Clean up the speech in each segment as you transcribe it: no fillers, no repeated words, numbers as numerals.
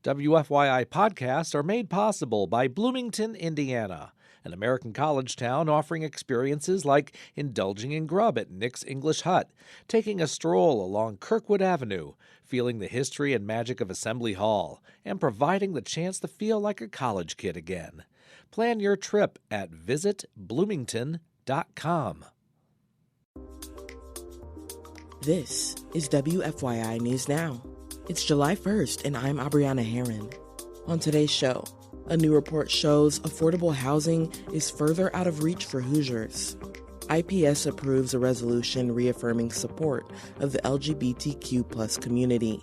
WFYI podcasts are made possible by Bloomington, Indiana, an American college town offering experiences like indulging in grub at Nick's English Hut, taking a stroll along Kirkwood Avenue, feeling the history and magic of Assembly Hall, and providing the chance to feel like a college kid again. Plan your trip at visitbloomington.com. This is WFYI News Now. It's July 1st, and I'm Abriana Herron. On today's show, a new report shows affordable housing is further out of reach for Hoosiers. IPS approves a resolution reaffirming support of the LGBTQ+ community.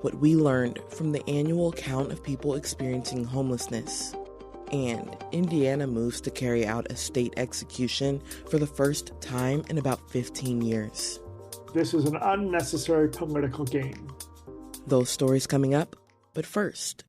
What we learned from the annual count of people experiencing homelessness. And Indiana moves to carry out a state execution for the first time in about 15 years. This is an unnecessary political game. Those stories coming up, but first,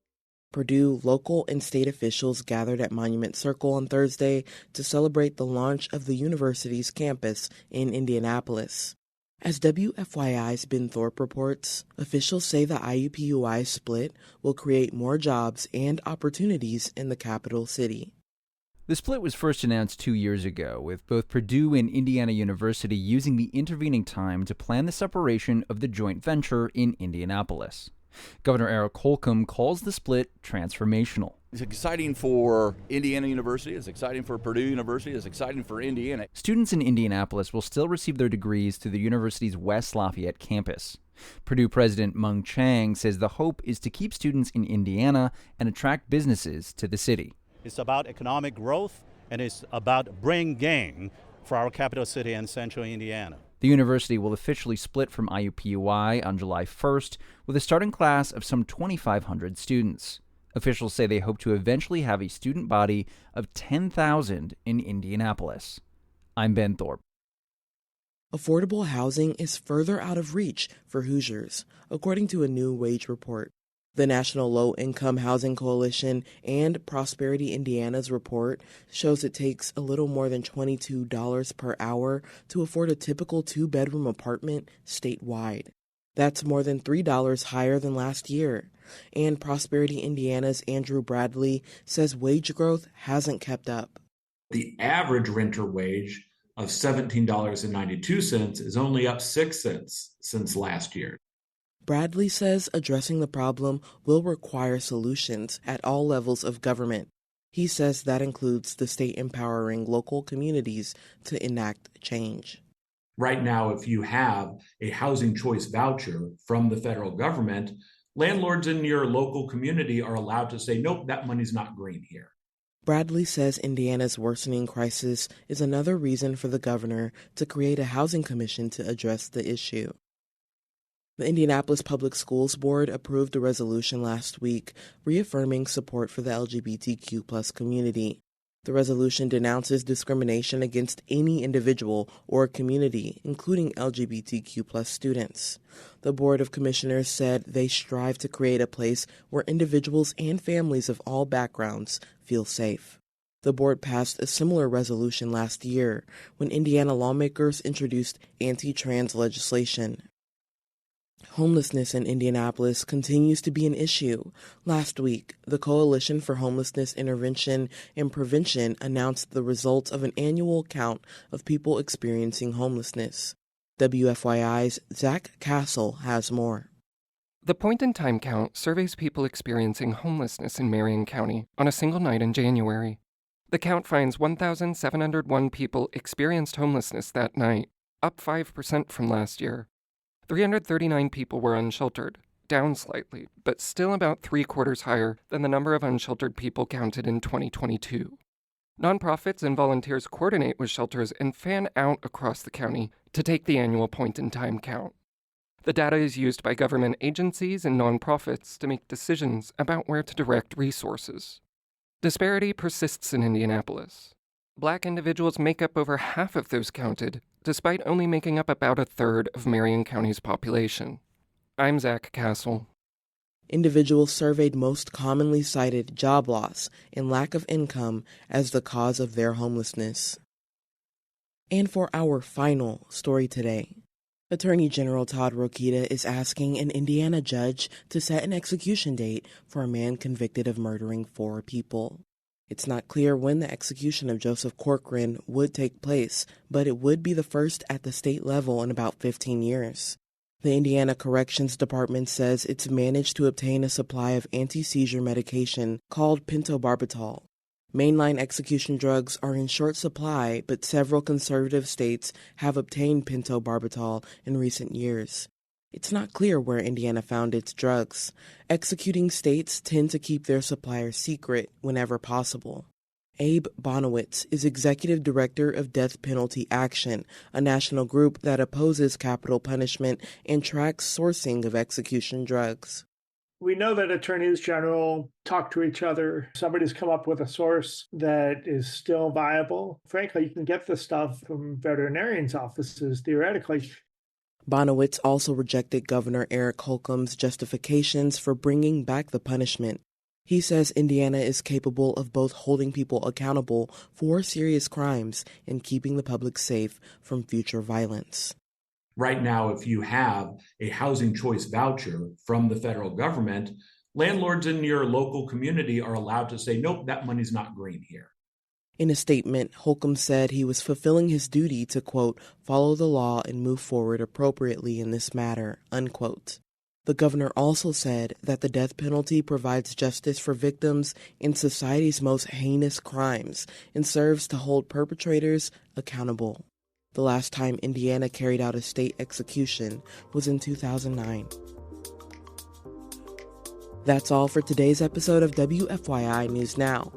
Purdue local and state officials gathered at Monument Circle on Thursday to celebrate the launch of the university's campus in Indianapolis. As WFYI's Ben Thorpe reports, officials say the IUPUI split will create more jobs and opportunities in the capital city. The split was first announced 2 years ago, with both Purdue and Indiana University using the intervening time to plan the separation of the joint venture in Indianapolis. Governor Eric Holcomb calls the split transformational. It's exciting for Indiana University, it's exciting for Purdue University, it's exciting for Indiana. Students in Indianapolis will still receive their degrees through the university's West Lafayette campus. Purdue President Mung Chang says the hope is to keep students in Indiana and attract businesses to the city. It's about economic growth, and it's about bringing for our capital city and central Indiana. The university will officially split from IUPUI on July 1st with a starting class of some 2,500 students. Officials say they hope to eventually have a student body of 10,000 in Indianapolis. I'm Ben Thorpe. Affordable housing is further out of reach for Hoosiers, according to a new wage report. The National Low-Income Housing Coalition and Prosperity Indiana's report shows it takes a little more than $22 per hour to afford a typical two-bedroom apartment statewide. That's more than $3 higher than last year. And Prosperity Indiana's Andrew Bradley says wage growth hasn't kept up. The average renter wage of $17.92 is only up 6 cents since last year. Bradley says addressing the problem will require solutions at all levels of government. He says that includes the state empowering local communities to enact change. Right now, if you have a housing choice voucher from the federal government, landlords in your local community are allowed to say, nope, that money's not green here. Bradley says Indiana's worsening crisis is another reason for the governor to create a housing commission to address the issue. The Indianapolis Public Schools Board approved a resolution last week reaffirming support for the LGBTQ+ community. The resolution denounces discrimination against any individual or community, including LGBTQ+ students. The Board of Commissioners said they strive to create a place where individuals and families of all backgrounds feel safe. The board passed a similar resolution last year when Indiana lawmakers introduced anti-trans legislation. Homelessness in Indianapolis continues to be an issue. Last week, the Coalition for Homelessness Intervention and Prevention announced the results of an annual count of people experiencing homelessness. WFYI's Zach Castle has more. The point-in-time count surveys people experiencing homelessness in Marion County on a single night in January. The count finds 1,701 people experienced homelessness that night, up 5% from last year. 339 people were unsheltered, down slightly, but still about 3/4 higher than the number of unsheltered people counted in 2022. Nonprofits and volunteers coordinate with shelters and fan out across the county to take the annual point-in-time count. The data is used by government agencies and nonprofits to make decisions about where to direct resources. Disparity persists in Indianapolis. Black individuals make up over half of those counted, despite only making up about a third of Marion County's population. I'm Zach Castle. Individuals surveyed most commonly cited job loss and lack of income as the cause of their homelessness. And for our final story today, Attorney General Todd Rokita is asking an Indiana judge to set an execution date for a man convicted of murdering 4 people. It's not clear when the execution of Joseph Corcoran would take place, but it would be the first at the state level in about 15 years. The Indiana Corrections Department says it's managed to obtain a supply of anti-seizure medication called pentobarbital. Mainline execution drugs are in short supply, but several conservative states have obtained pentobarbital in recent years. It's not clear where Indiana found its drugs. Executing states tend to keep their suppliers secret whenever possible. Abe Bonowitz is Executive Director of Death Penalty Action, a national group that opposes capital punishment and tracks sourcing of execution drugs. We know that attorneys general talk to each other. Somebody's come up with a source that is still viable. Frankly, you can get this stuff from veterinarians' offices, theoretically. Bonowitz also rejected Governor Eric Holcomb's justifications for bringing back the punishment. He says Indiana is capable of both holding people accountable for serious crimes and keeping the public safe from future violence. Right now, if you have a housing choice voucher from the federal government, landlords in your local community are allowed to say, nope, that money's not green here. In a statement, Holcomb said he was fulfilling his duty to, quote, follow the law and move forward appropriately in this matter, unquote. The governor also said that the death penalty provides justice for victims in society's most heinous crimes and serves to hold perpetrators accountable. The last time Indiana carried out a state execution was in 2009. That's all for today's episode of WFYI News Now.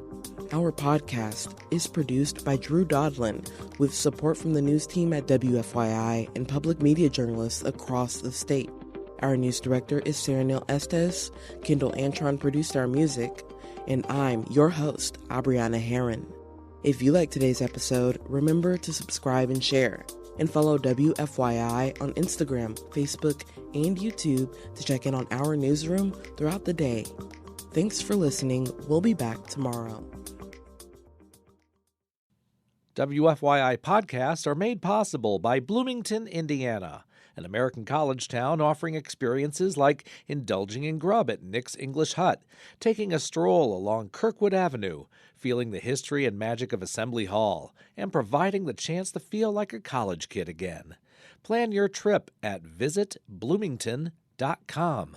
Our podcast is produced by Drew Daudelin with support from the news team at WFYI and public media journalists across the state. Our news director is Sarah Neal-Estes, Kendall Antron produced our music, and I'm your host, Abriana Herron. If you like today's episode, remember to subscribe and share, and follow WFYI on Instagram, Facebook, and YouTube to check in on our newsroom throughout the day. Thanks for listening. We'll be back tomorrow. WFYI podcasts are made possible by Bloomington, Indiana, an American college town offering experiences like indulging in grub at Nick's English Hut, taking a stroll along Kirkwood Avenue, feeling the history and magic of Assembly Hall, and providing the chance to feel like a college kid again. Plan your trip at visitbloomington.com.